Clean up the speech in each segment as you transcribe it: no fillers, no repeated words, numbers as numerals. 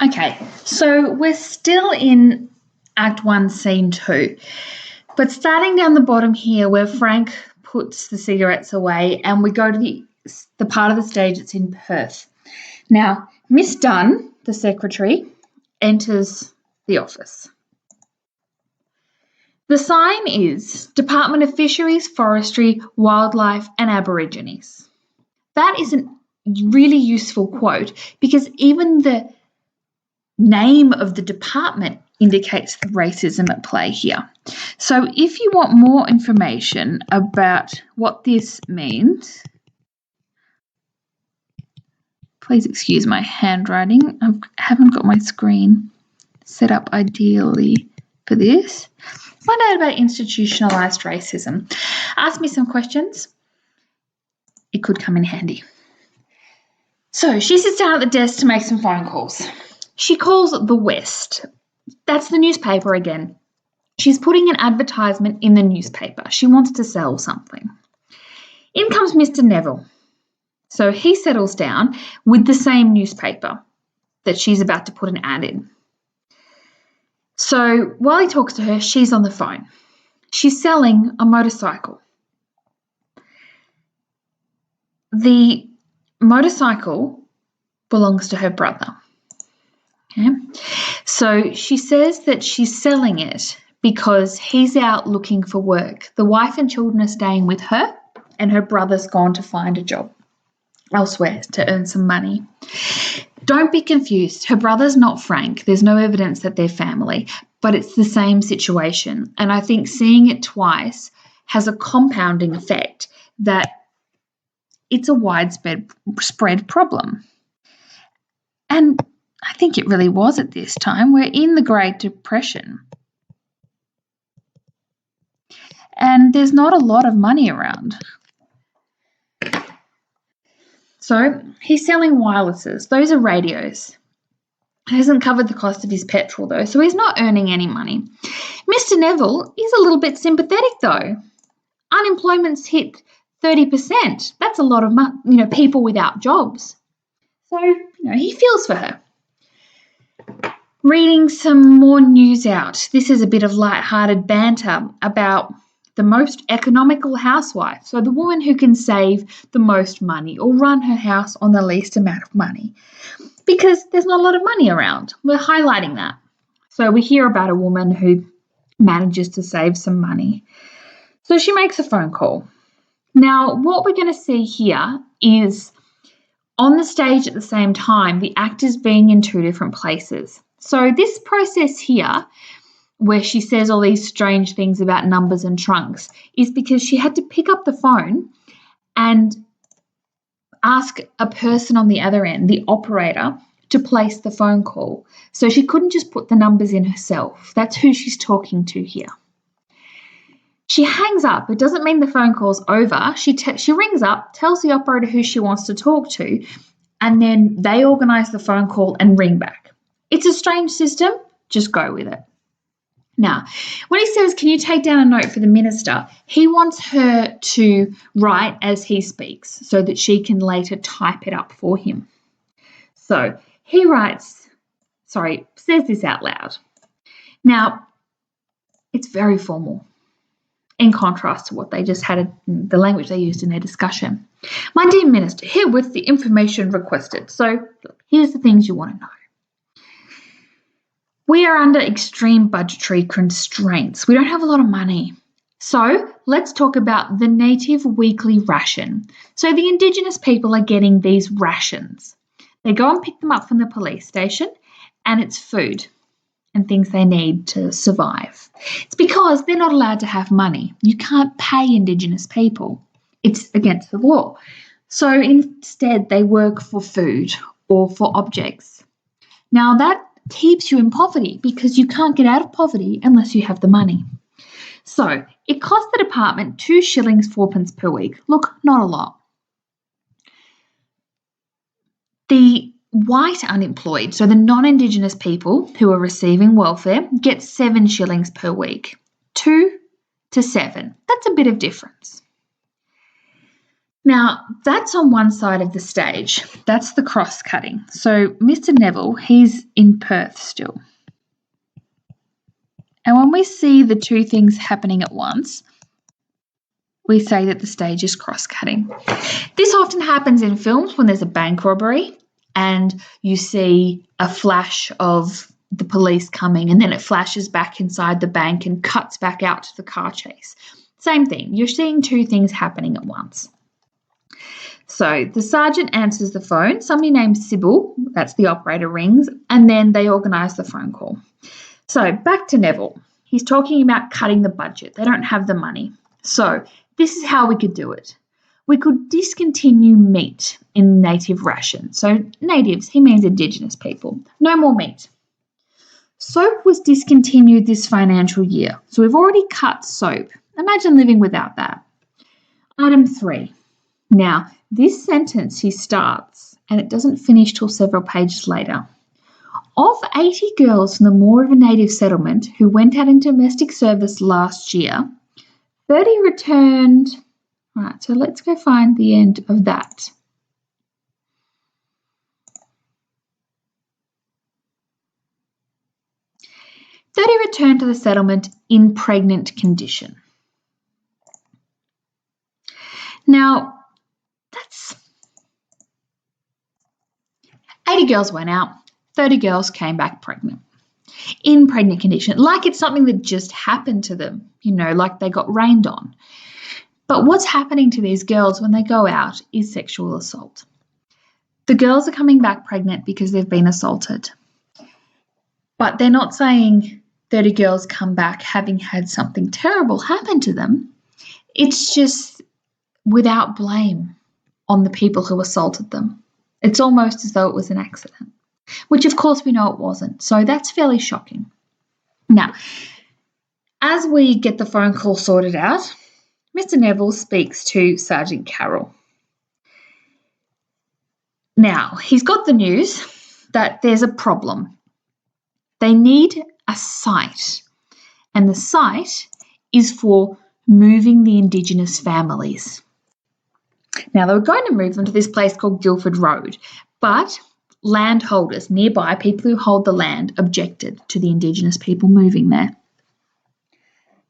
Okay, so we're still in Act 1, Scene 2. But starting down the bottom here where Frank puts the cigarettes away and we go to the part of the stage that's in Perth. Now, Miss Dunn, the secretary, enters the office. The sign is Department of Fisheries, Forestry, Wildlife and Aborigines. That is a really useful quote because even the name of the department indicates the racism at play here. So if you want more information about what this means, please excuse my handwriting. I haven't got my screen set up ideally for this. Find out about institutionalized racism. Ask me some questions. It could come in handy. So she sits down at the desk to make some phone calls. She calls the West. That's the newspaper again. She's putting an advertisement in the newspaper. She wants to sell something. In comes Mr. Neville. So he settles down with the same newspaper that she's about to put an ad in. So while he talks to her, she's on the phone. She's selling a motorcycle. The motorcycle belongs to her brother. Okay. So she says that she's selling it because he's out looking for work. The wife and children are staying with her and her brother's gone to find a job elsewhere to earn some money. Don't be confused. Her brother's not Frank. There's no evidence that they're family, but it's the same situation. And I think seeing it twice has a compounding effect that it's a widespread problem. And I think it really was at this time. We're in the Great Depression. And there's not a lot of money around. So he's selling wirelesses. Those are radios. He hasn't covered the cost of his petrol though, so he's not earning any money. Mr. Neville is a little bit sympathetic though. Unemployment's hit 30%. That's a lot of people without jobs. So, he feels for her. Reading some more news out. This is a bit of light-hearted banter about the most economical housewife. So the woman who can save the most money or run her house on the least amount of money. Because there's not a lot of money around. We're highlighting that. So we hear about a woman who manages to save some money. So she makes a phone call. Now, what we're going to see here is on the stage at the same time, the actors being in two different places. So this process here, where she says all these strange things about numbers and trunks, is because she had to pick up the phone and ask a person on the other end, the operator, to place the phone call. So she couldn't just put the numbers in herself. That's who she's talking to here. She hangs up. It doesn't mean the phone call's over. She rings up, tells the operator who she wants to talk to, and then they organise the phone call and ring back. It's a strange system. Just go with it. Now, when he says, can you take down a note for the minister, he wants her to write as he speaks so that she can later type it up for him. So he says this out loud. Now, it's very formal in contrast to what they just had, the language they used in their discussion. My dear minister, herewith the information requested. So here's the things you want to know. We are under extreme budgetary constraints. We don't have a lot of money. So let's talk about the native weekly ration. So the Indigenous people are getting these rations. They go and pick them up from the police station and it's food and things they need to survive. It's because they're not allowed to have money. You can't pay Indigenous people. It's against the law. So instead they work for food or for objects. Now that keeps you in poverty because you can't get out of poverty unless you have the money. So it cost the department 2 shillings 4 per week. Look, not a lot. The white unemployed, so the non-Indigenous people who are receiving welfare, get 7 shillings per week. 2 to 7. That's a bit of difference. Now, that's on one side of the stage. That's the cross-cutting. So Mr. Neville, he's in Perth still. And when we see the two things happening at once, we say that the stage is cross-cutting. This often happens in films when there's a bank robbery and you see a flash of the police coming and then it flashes back inside the bank and cuts back out to the car chase. Same thing. You're seeing two things happening at once. So the sergeant answers the phone. Somebody named Sybil, that's the operator, rings, and then they organise the phone call. So back to Neville. He's talking about cutting the budget. They don't have the money. So this is how we could do it. We could discontinue meat in native ration. So natives, he means Indigenous people. No more meat. Soap was discontinued this financial year. So we've already cut soap. Imagine living without that. Item 3. Now, this sentence he starts, and it doesn't finish till several pages later. Of 80 girls from the Mooriva Native settlement who went out in domestic service last year, 30 returned. Right, so let's go find the end of that. Returned to the settlement in pregnant condition. Now, that's 80 girls went out, 30 girls came back pregnant. In pregnant condition, like it's something that just happened to them, like they got rained on. But what's happening to these girls when they go out is sexual assault. The girls are coming back pregnant because they've been assaulted. But they're not saying 30 girls come back having had something terrible happen to them. It's just without blame on the people who assaulted them. It's almost as though it was an accident, which of course we know it wasn't. So that's fairly shocking. Now, as we get the phone call sorted out, Mr. Neville speaks to Sergeant Carroll. Now, he's got the news that there's a problem. They need a site, and the site is for moving the Indigenous families. Now, they were going to move them to this place called Guildford Road, but landholders nearby, people who hold the land, objected to the Indigenous people moving there.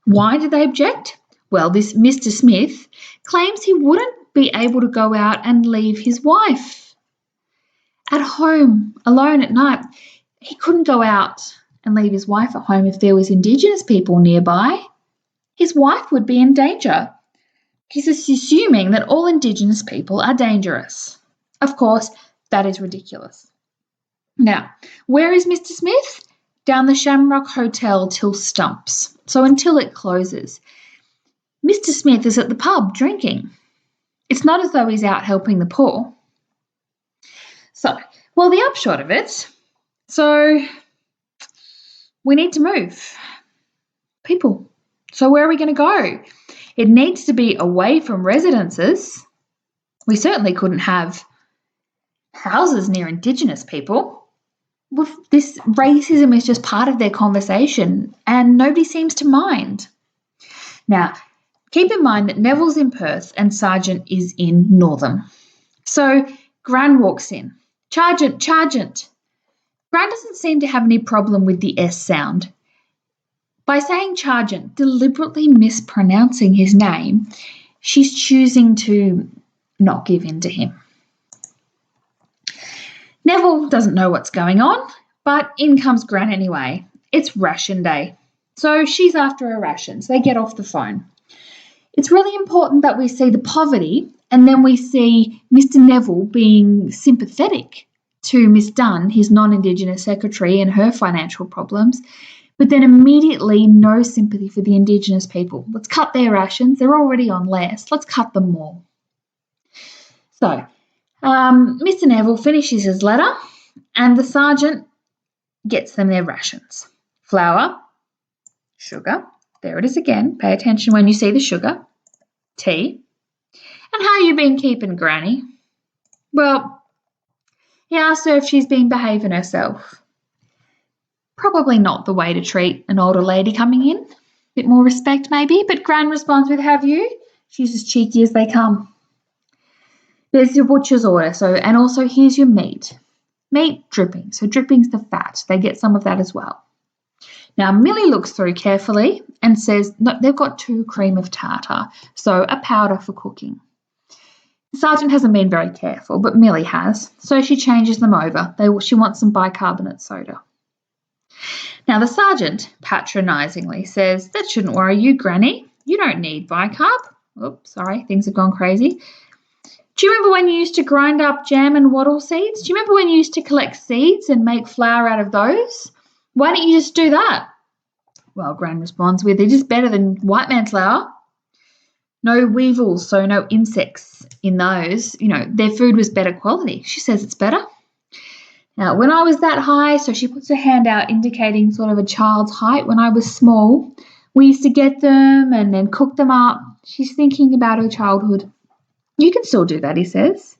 Why did they object? Well, this Mr. Smith claims he wouldn't be able to go out and leave his wife at home alone at night. He couldn't go out and leave his wife at home if there was Indigenous people nearby. His wife would be in danger. He's assuming that all Indigenous people are dangerous. Of course, that is ridiculous. Now, where is Mr. Smith? Down the Shamrock Hotel till stumps, so until it closes. Mr. Smith is at the pub drinking. It's not as though he's out helping the poor. So, well, the upshot of it, so we need to move people. So where are we going to go? It needs to be away from residences. We certainly couldn't have houses near Indigenous people. This racism is just part of their conversation and nobody seems to mind. Now, keep in mind that Neville's in Perth and Sergeant is in Northam. So Gran walks in. Chargent. Gran doesn't seem to have any problem with the S sound. By saying Chargent, deliberately mispronouncing his name, she's choosing to not give in to him. Neville doesn't know what's going on, but in comes Gran anyway. It's ration day. So she's after her rations. They get off the phone. It's really important that we see the poverty and then we see Mr. Neville being sympathetic to Miss Dunn, his non-Indigenous secretary, and her financial problems, but then immediately no sympathy for the Indigenous people. Let's cut their rations. They're already on less. Let's cut them more. So Mr. Neville finishes his letter and the sergeant gets them their rations. Flour, sugar, there it is again. Pay attention when you see the sugar. Tea. And how you been keeping, Granny? Well, he asked her if she's been behaving herself. Probably not the way to treat an older lady coming in. A bit more respect maybe, but Gran responds with, have you? She's as cheeky as they come. There's your butcher's order. So, and also here's your meat. Meat dripping. So dripping's the fat. They get some of that as well. Now, Millie looks through carefully and says, no, they've got 2 cream of tartar, so a powder for cooking. The sergeant hasn't been very careful, but Millie has, so she changes them over. She wants some bicarbonate soda. Now, the sergeant patronisingly says, that shouldn't worry you, Granny. You don't need bicarb. Oops, sorry, things have gone crazy. Do you remember when you used to grind up jam and wattle seeds? Do you remember when you used to collect seeds and make flour out of those? Why don't you just do that? Well, Gran responds with, it is better than white man flour. No weevils, so no insects in those. Their food was better quality. She says it's better. Now, when I was that high, so she puts her hand out indicating sort of a child's height. When I was small, we used to get them and then cook them up. She's thinking about her childhood. You can still do that, he says.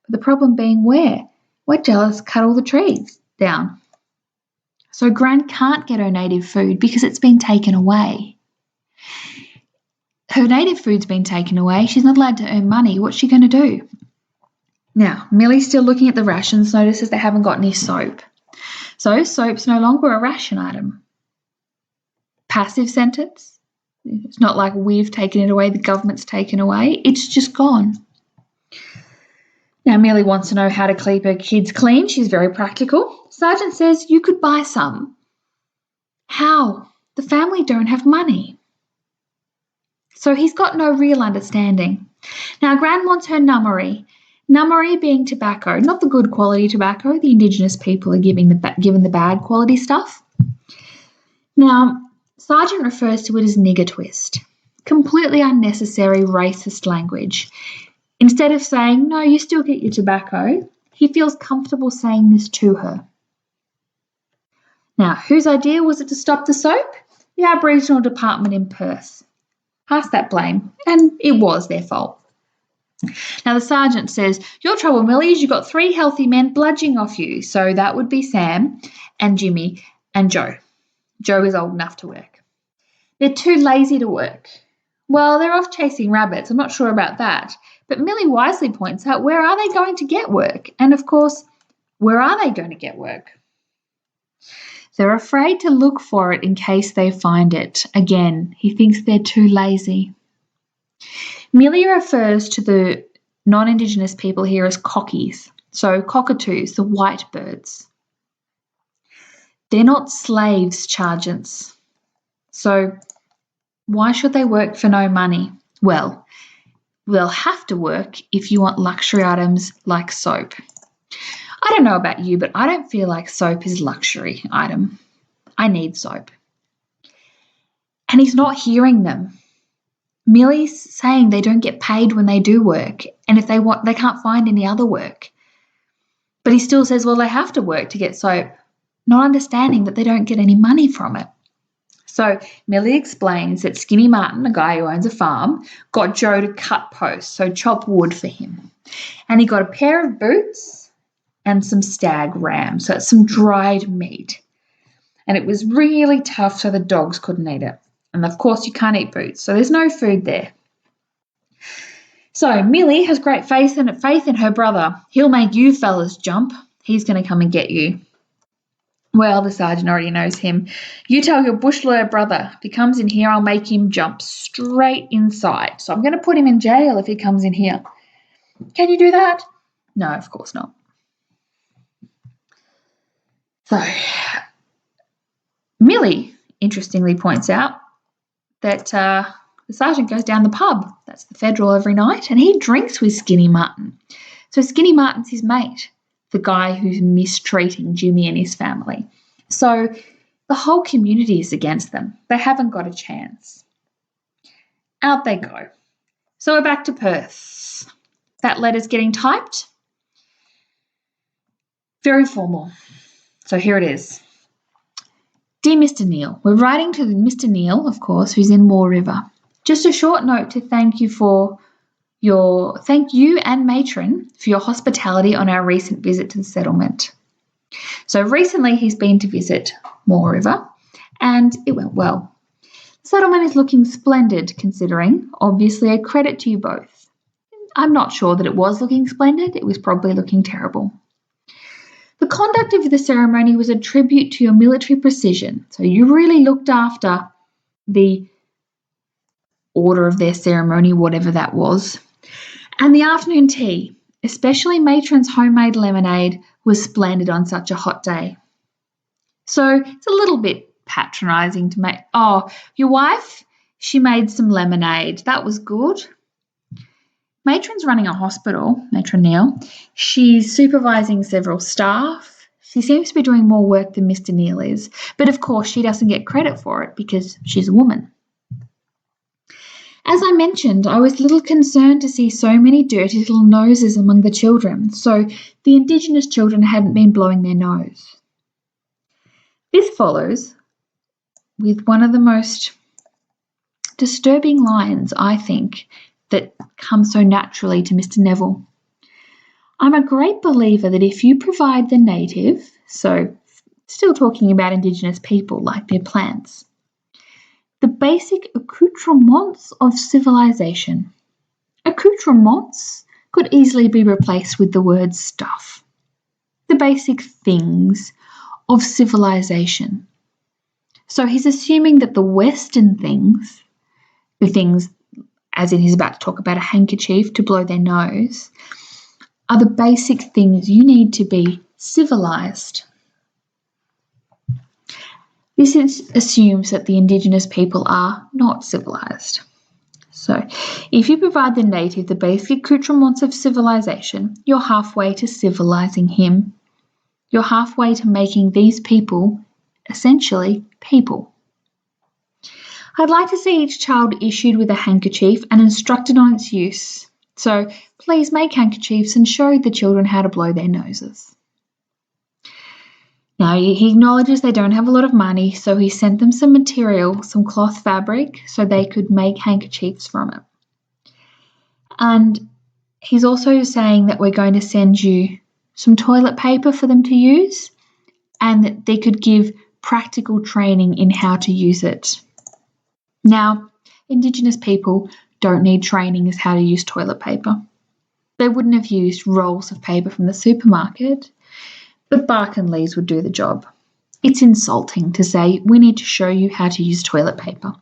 But the problem being where? We're jealous, cut all the trees down. So Gran can't get her native food because it's been taken away. Her native food's been taken away. She's not allowed to earn money. What's she going to do? Now, Millie's still looking at the rations, notices they haven't got any soap. So soap's no longer a ration item. Passive sentence. It's not like we've taken it away, the government's taken away. It's just gone. Now, Millie wants to know how to keep her kids clean. She's very practical. Sergeant says you could buy some. How? The family don't have money. So he's got no real understanding. Now, Gran wants her nummery. Nummery being tobacco, not the good quality tobacco. The Indigenous people are given the bad quality stuff. Now, Sergeant refers to it as nigger twist. Completely unnecessary racist language. Instead of saying, no, you still get your tobacco, he feels comfortable saying this to her. Now, whose idea was it to stop the soap? The Aboriginal Department in Perth. Pass that blame, and it was their fault. Now, the sergeant says, your trouble, Millie, is you've got 3 healthy men bludging off you. So that would be Sam and Jimmy and Joe. Joe is old enough to work. They're too lazy to work. Well, they're off chasing rabbits. I'm not sure about that. But Millie wisely points out, where are they going to get work? And, of course, where are they going to get work? They're afraid to look for it in case they find it. Again, he thinks they're too lazy. Millie refers to the non-Indigenous people here as cockies, so cockatoos, the white birds. They're not slaves, sergeants. So why should they work for no money? Well, they'll have to work if you want luxury items like soap. I don't know about you, but I don't feel like soap is a luxury item. I need soap. And he's not hearing them. Millie's saying they don't get paid when they do work, and if they want, they can't find any other work. But he still says, well, they have to work to get soap, not understanding that they don't get any money from it. So Millie explains that Skinny Martin, a guy who owns a farm, got Joe to cut posts, so chop wood for him. And he got a pair of boots and some stag ram, so it's some dried meat. And it was really tough, so the dogs couldn't eat it. And of course, you can't eat boots, so there's no food there. So Millie has great faith in her brother. He'll make you fellas jump. He's going to come and get you. Well, the sergeant already knows him. You tell your bush lawyer brother, if he comes in here, I'll make him jump straight inside. So I'm going to put him in jail if he comes in here. Can you do that? No, of course not. So Millie, interestingly, points out that the sergeant goes down the pub. That's the Federal every night, and he drinks with Skinny Martin. So Skinny Martin's his mate, the guy who's mistreating Jimmy and his family. So the whole community is against them. They haven't got a chance. Out they go. So we're back to Perth. That letter's getting typed. Very formal. So here it is. Dear Mr. Neil, we're writing to Mr. Neil, of course, who's in Moore River. Just a short note to thank you and Matron for your hospitality on our recent visit to the settlement. So recently he's been to visit Moore River and it went well. The settlement is looking splendid considering, obviously a credit to you both. I'm not sure that it was looking splendid. It was probably looking terrible. The conduct of the ceremony was a tribute to your military precision. So you really looked after the order of their ceremony, whatever that was. And the afternoon tea, especially matron's homemade lemonade, was splendid on such a hot day. So it's a little bit patronising to make, oh, your wife, she made some lemonade. That was good. Matron's running a hospital, Matron Neil. She's supervising several staff. She seems to be doing more work than Mr. Neil is. But of course, she doesn't get credit for it because she's a woman. As I mentioned, I was a little concerned to see so many dirty little noses among the children, so the Indigenous children hadn't been blowing their nose. This follows with one of the most disturbing lines, I think, that comes so naturally to Mr. Neville. I'm a great believer that if you provide the native, so still talking about Indigenous people like their plants, the basic accoutrements of civilization. Accoutrements could easily be replaced with the word stuff. The basic things of civilization. So he's assuming that the Western things, the things as in he's about to talk about a handkerchief to blow their nose, are the basic things you need to be civilized. This assumes that the Indigenous people are not civilized. So, if you provide the native the basic accoutrements of civilization, you're halfway to civilizing him. You're halfway to making these people essentially people. I'd like to see each child issued with a handkerchief and instructed on its use. So please make handkerchiefs and show the children how to blow their noses. Now he acknowledges they don't have a lot of money, so he sent them some material, some cloth fabric, so they could make handkerchiefs from it. And he's also saying that we're going to send you some toilet paper for them to use and that they could give practical training in how to use it. Now, Indigenous people don't need training as how to use toilet paper. They wouldn't have used rolls of paper from the supermarket, but bark and leaves would do the job. It's insulting to say, we need to show you how to use toilet paper.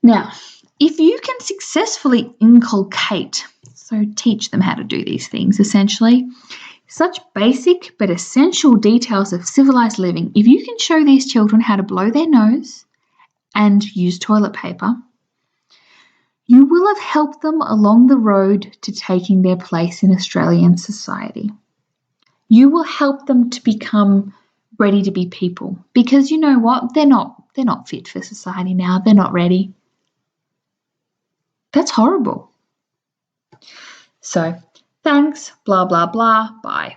Now, if you can successfully inculcate, so teach them how to do these things essentially, such basic but essential details of civilized living, if you can show these children how to blow their nose and use toilet paper, you will have helped them along the road to taking their place in Australian society. You will help them to become ready to be people because you know what? They're not fit for society now. They're not ready. That's horrible. So, thanks, blah, blah, blah, bye.